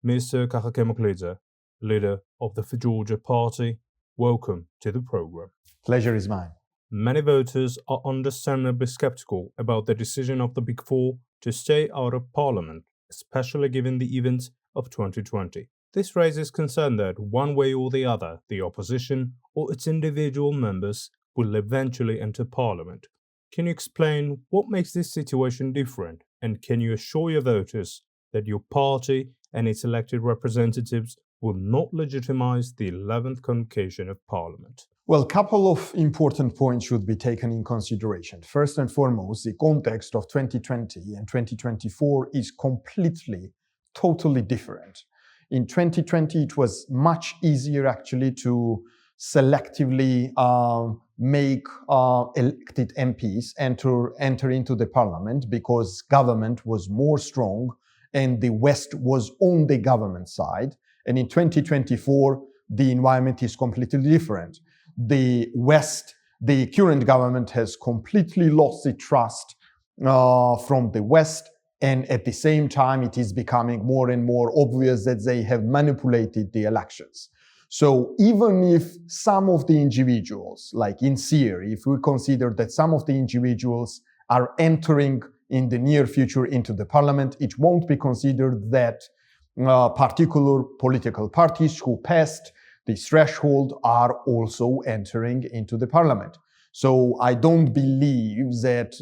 Mr. Kakha Kemoklidze, leader of the Georgia Party, welcome to the program. Pleasure is mine. Many voters are understandably skeptical about the decision of the Big Four to stay out of Parliament, especially given the events of 2020. This raises concern that one way or the other, the opposition or its individual members will eventually enter Parliament. Can you explain what makes this situation different, and can you assure your voters that your party and its elected representatives will not legitimize the 11th convocation of Parliament? Well, a couple of important points should be taken in consideration. First and foremost, the context of 2020 and 2024 is completely, totally different. In 2020, it was much easier actually to selectively make elected MPs enter into the parliament because government was more strong and the West was on the government side. And in 2024, the environment is completely different. The West, the current government has completely lost the trust from the West. And at the same time, it is becoming more and more obvious that they have manipulated the elections. So even if some of the individuals, like in theory, if we consider that some of the individuals are entering in the near future into the parliament, it won't be considered that particular political parties who passed the threshold are also entering into the parliament. So I don't believe that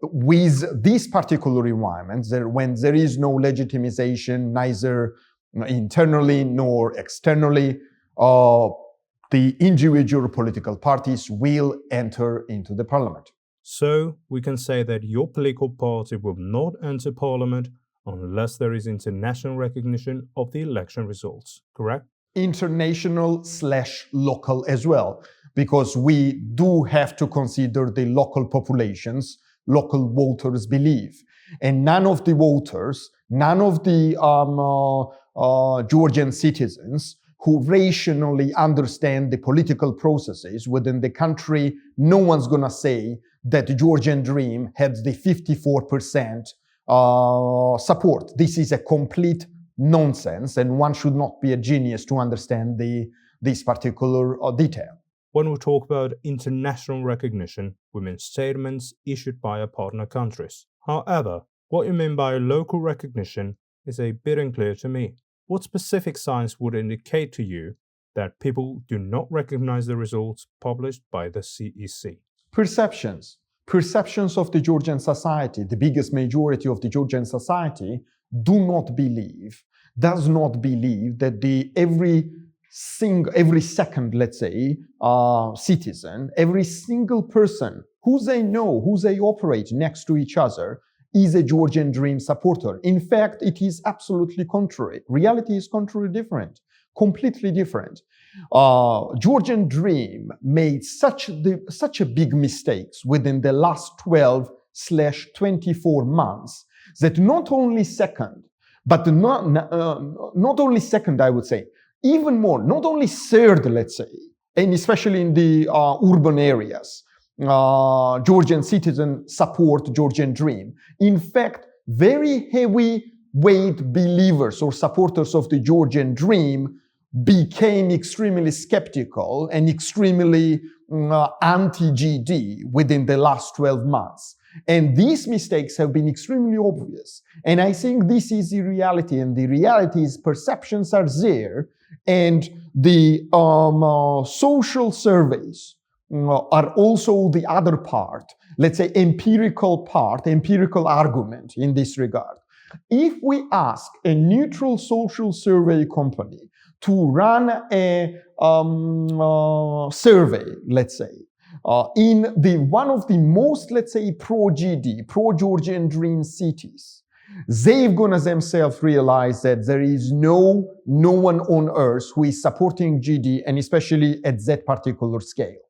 with this particular environment, when there is no legitimization, neither internally nor externally, the individual political parties will enter into the parliament. So we can say that your political party will not enter Parliament unless there is international recognition of the election results, correct? International/local as well, because we do have to consider the local populations, local voters' belief. And none of the voters, none of the Georgian citizens who rationally understand the political processes within the country, no one's going to say that the Georgian dream had the 54% support. This is a complete nonsense, and one should not be a genius to understand this particular detail. When we talk about international recognition, we mean statements issued by our partner countries. However, what you mean by local recognition is a bit unclear to me. What specific signs would indicate to you that people do not recognize the results published by the CEC? Perceptions of the Georgian society. The biggest majority of the Georgian society does not believe that every second, let's say, citizen, every single person who they know, who they operate next to each other, is a Georgian dream supporter. In fact, it is absolutely contrary. Reality is completely different. Georgian dream made such a big mistakes within the last 12/24 months that not only second, I would say, even more, not only third, let's say, and especially in the urban areas, Georgian citizens support Georgian dream. In fact, very heavyweight believers or supporters of the Georgian dream became extremely skeptical and extremely anti-GD within the last 12 months. And these mistakes have been extremely obvious. And I think this is the reality, and the reality is perceptions are there, and the social surveys are also the other part, let's say empirical argument in this regard. If we ask a neutral social survey company to run a survey, let's say, in one of the most, let's say, pro-GD, pro-Georgian dream cities, they're gonna themselves realize that there is no one on earth who is supporting GD, and especially at that particular scale.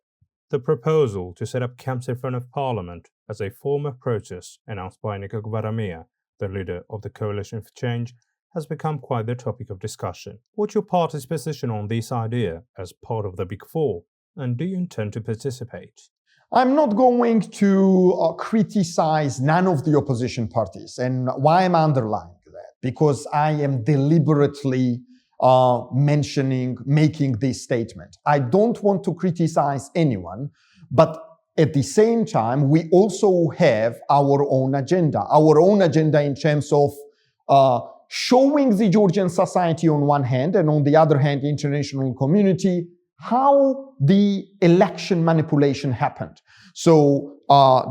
The proposal to set up camps in front of Parliament as a form of protest announced by Kakha, the leader of the Coalition for Change, has become quite the topic of discussion. What's your party's position on this idea as part of the Big Four, and do you intend to participate? I'm not going to criticize none of the opposition parties, and why I'm underlining that. because I am deliberately making this statement. I don't want to criticize anyone, but at the same time, we also have our own agenda in terms of showing the Georgian society on one hand, and on the other hand, the international community, how the election manipulation happened. So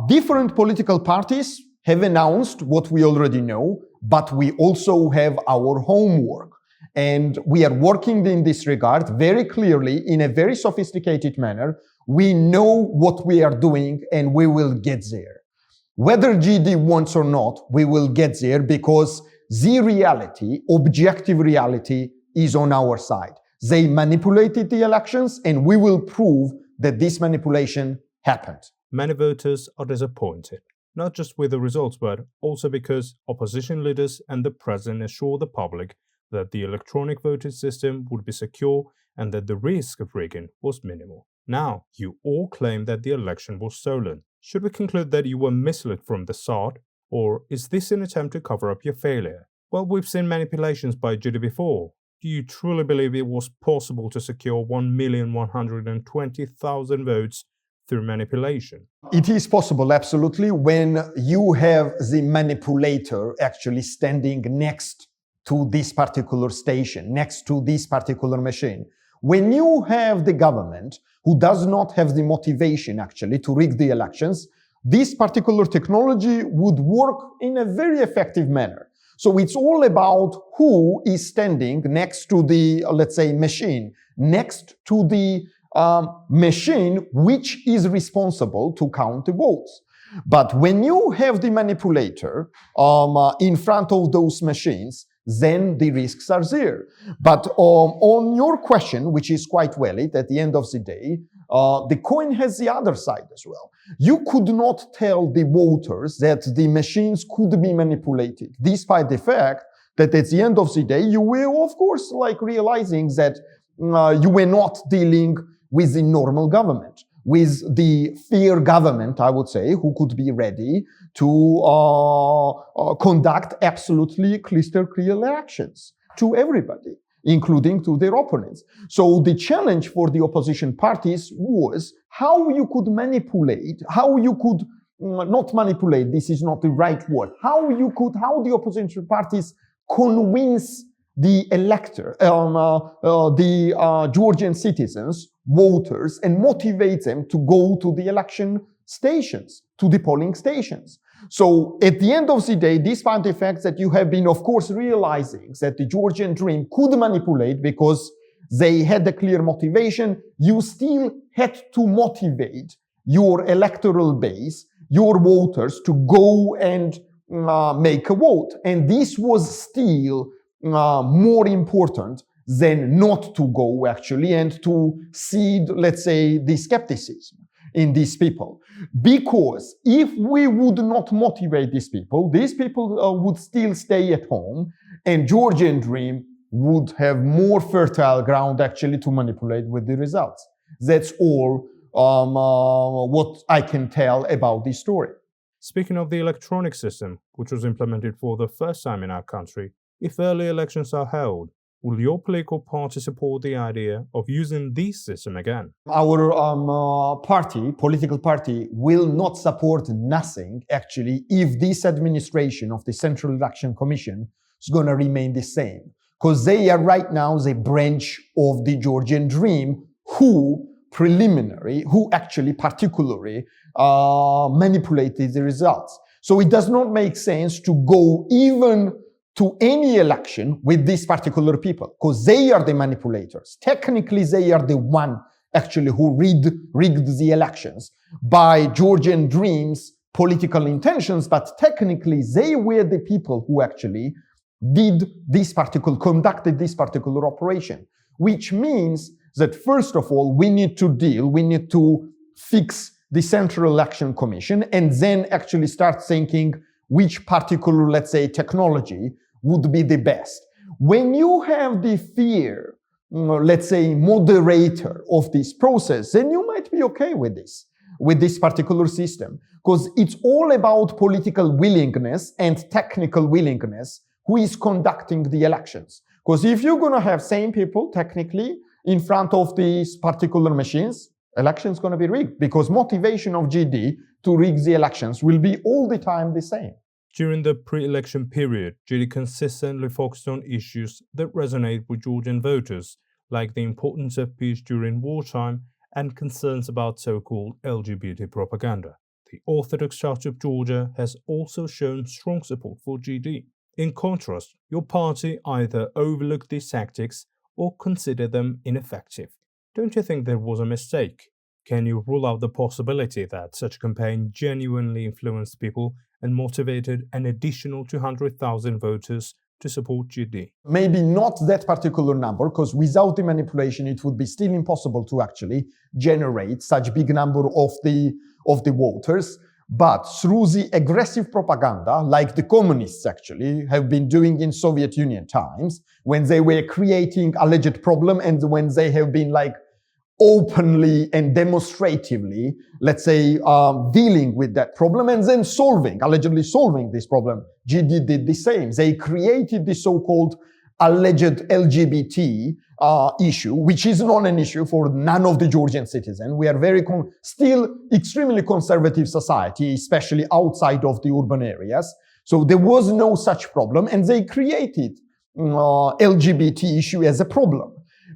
different political parties have announced what we already know, but we also have our homework. And we are working in this regard very clearly in a very sophisticated manner. We know what we are doing and we will get there. Whether GD wants or not, we will get there because the reality, objective reality, is on our side. They manipulated the elections and we will prove that this manipulation happened. Many voters are disappointed, not just with the results, but also because opposition leaders and the president assured the public that the electronic voting system would be secure and that the risk of rigging was minimal. Now, you all claim that the election was stolen. Should we conclude that you were misled from the start, or is this an attempt to cover up your failure? Well, we've seen manipulations by GD before. Do you truly believe it was possible to secure 1,120,000 votes through manipulation? It is possible, absolutely, when you have the manipulator actually standing next to this particular station, next to this particular machine. When you have the government who does not have the motivation actually to rig the elections, this particular technology would work in a very effective manner. So it's all about who is standing next to the, let's say, machine, next to the machine which is responsible to count the votes. But when you have the manipulator in front of those machines, then the risks are there. But on your question, which is quite valid at the end of the day, the coin has the other side as well. You could not tell the voters that the machines could be manipulated, despite the fact that at the end of the day, you were, of course, like realizing that you were not dealing with the normal government, with the fair government, I would say, who could be ready to conduct absolutely crystal clear elections to everybody, including to their opponents. So the challenge for the opposition parties was how you could manipulate, how you could not manipulate, this is not the right word, how the opposition parties convince the elector, the Georgian citizens, voters, and motivate them to go to the election stations, to the polling stations. So at the end of the day, despite the fact that you have been, of course, realizing that the Georgian dream could manipulate because they had a clear motivation, you still had to motivate your electoral base, your voters, to go and make a vote. And this was still more important than not to go actually and to seed, let's say, the skepticism in these people. Because if we would not motivate these people would still stay at home and Georgian dream would have more fertile ground actually to manipulate with the results. That's all what I can tell about this story. Speaking of the electronic system, which was implemented for the first time in our country, if early elections are held, will your political party support the idea of using this system again? Our political party, will not support nothing, actually, if this administration of the Central Election Commission is going to remain the same. Because they are right now the branch of the Georgian dream who actually particularly manipulated the results. So it does not make sense to go even to any election with these particular people, because they are the manipulators. Technically, they are the one actually who rigged the elections by Georgian dreams, political intentions, but technically they were the people who actually conducted this particular operation, which means that first of all, we need to fix the Central Election Commission and then actually start thinking which particular, let's say, technology would be the best. When you have the fear, let's say, moderator of this process, then you might be okay with this particular system, because it's all about political willingness and technical willingness, who is conducting the elections. Because if you're going to have same people, technically, in front of these particular machines, election's going to be rigged, because motivation of GD to rig the elections will be all the time the same. During the pre-election period, GD consistently focused on issues that resonate with Georgian voters, like the importance of peace during wartime and concerns about so-called LGBT propaganda. The Orthodox Church of Georgia has also shown strong support for GD. In contrast, your party either overlooked these tactics or considered them ineffective. Don't you think there was a mistake? Can you rule out the possibility that such a campaign genuinely influenced people and motivated an additional 200,000 voters to support GD? Maybe not that particular number, because without the manipulation it would be still impossible to actually generate such big number of the voters. But through the aggressive propaganda, like the communists actually have been doing in Soviet Union times, when they were creating alleged problem and when they have been like openly and demonstratively, let's say, dealing with that problem and then allegedly solving this problem. GD did the same. They created the so-called alleged LGBT issue, which is not an issue for none of the Georgian citizens. We are still extremely conservative society, especially outside of the urban areas. So there was no such problem, and they created LGBT issue as a problem,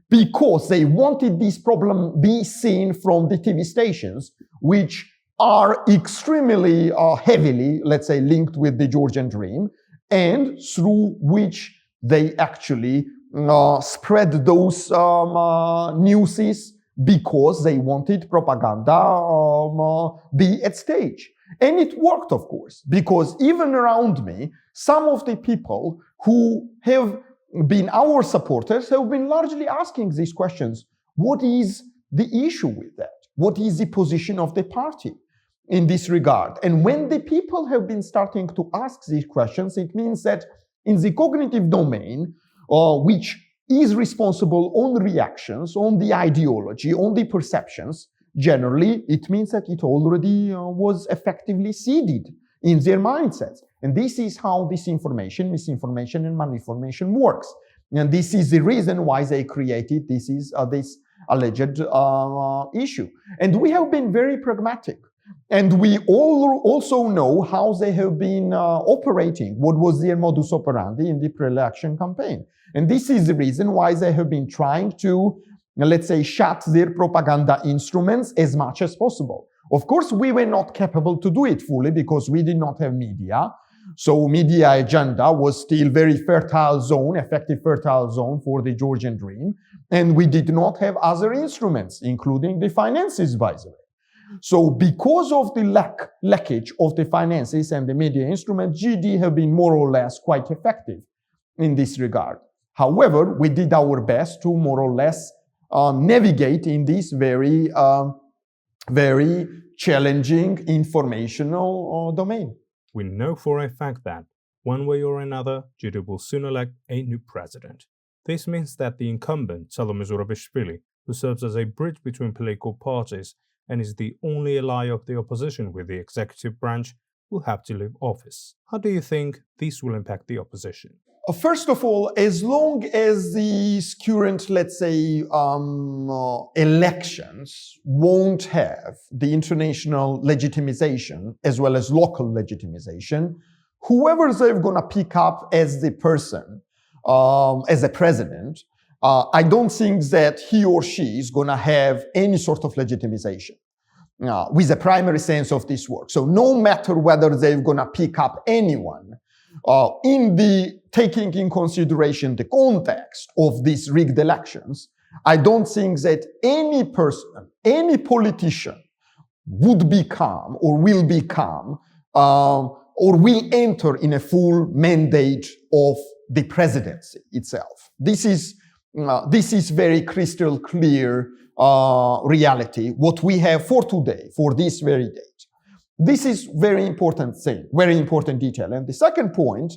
because they wanted this problem be seen from the TV stations, which are extremely heavily, let's say, linked with the Georgian dream, and through which they actually spread those newses, because they wanted propaganda be at stage. And it worked, of course, because even around me, some of the people who have been our supporters have been largely asking these questions. What is the issue with that? What is the position of the party in this regard? And when the people have been starting to ask these questions, it means that in the cognitive domain, which is responsible on reactions, on the ideology, on the perceptions, generally, it means that it already was effectively seeded in their mindsets. And this is how disinformation, misinformation, and malinformation works. And this is the reason why they created this alleged issue. And we have been very pragmatic. And we all also know how they have been operating, what was their modus operandi in the pre-election campaign. And this is the reason why they have been trying to, let's say, shut their propaganda instruments as much as possible. Of course, we were not capable to do it fully because we did not have media. So media agenda was still very effective fertile zone for the Georgian dream. And we did not have other instruments, including the finances, by the way. So because of the leakage of the finances and the media instrument, GD have been more or less quite effective in this regard. However, we did our best to more or less navigate in this very challenging informational domain. We know for a fact that, one way or another, GD will soon elect a new president. This means that the incumbent, Zurabishvili, who serves as a bridge between political parties and is the only ally of the opposition with the executive branch, will have to leave office. How do you think this will impact the opposition? First of all, as long as these current, let's say, elections won't have the international legitimization as well as local legitimization, whoever they're going to pick up as the person, as a president, I don't think that he or she is going to have any sort of legitimization with the primary sense of this word. So no matter whether they're going to pick up anyone, taking in consideration the context of these rigged elections, I don't think that any person, any politician would become or will become or will enter in a full mandate of the presidency itself. This is very crystal clear reality, what we have for today, for this very date. This is very important thing, very important detail. And the second point,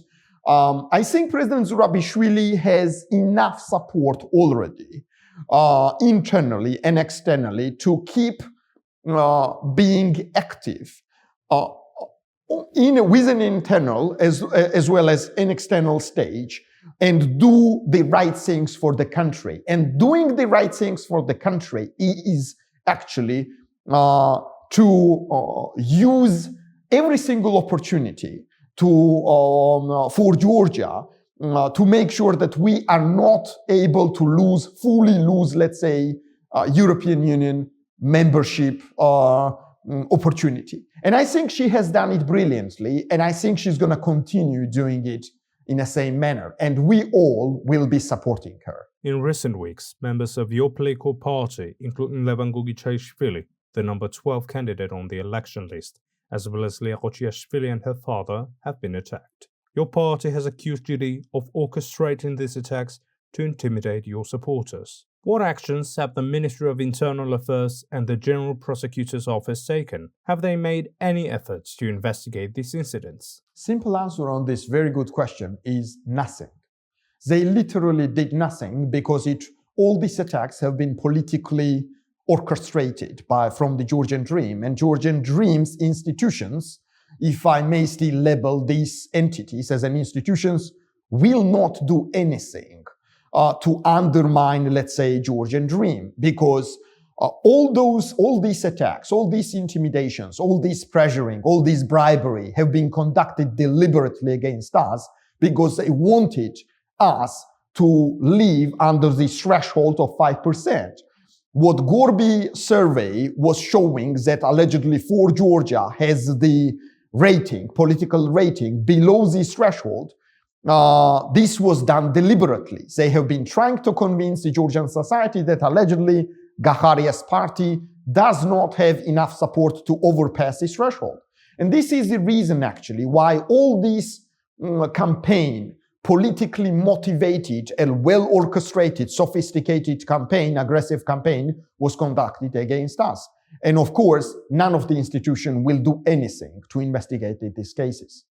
I think President Zurabishvili has enough support already, internally and externally, to keep being active with an internal as well as an external stage, and do the right things for the country. And doing the right things for the country is actually to use every single opportunity for Georgia to make sure that we are not able to fully lose, let's say, European Union membership opportunity. And I think she has done it brilliantly, and I think she's going to continue doing it in the same manner, and we all will be supporting her. In recent weeks, members of your political party, including Levan Gugichashvili, the number 12 candidate on the election list, as well as Leah Khochiashvili and her father, have been attacked. Your party has accused GD of orchestrating these attacks to intimidate your supporters. What actions have the Ministry of Internal Affairs and the General Prosecutor's Office taken? Have they made any efforts to investigate these incidents? Simple answer on this very good question is nothing. They literally did nothing because all these attacks have been politically orchestrated from the Georgian Dream, and Georgian Dream's institutions, if I may still label these entities as an institutions, will not do anything to undermine, let's say, Georgian Dream, because all these attacks, all these intimidations, all this pressuring, all this bribery have been conducted deliberately against us because they wanted us to live under the threshold of 5%. What Gorby survey was showing that allegedly for Georgia has the rating, political rating below this threshold. This was done deliberately. They have been trying to convince the Georgian society that allegedly Gaharia's party does not have enough support to overpass this threshold. And this is the reason actually why all this campaign, politically motivated and well orchestrated, sophisticated campaign, aggressive campaign, was conducted against us. And of course, none of the institutions will do anything to investigate these cases.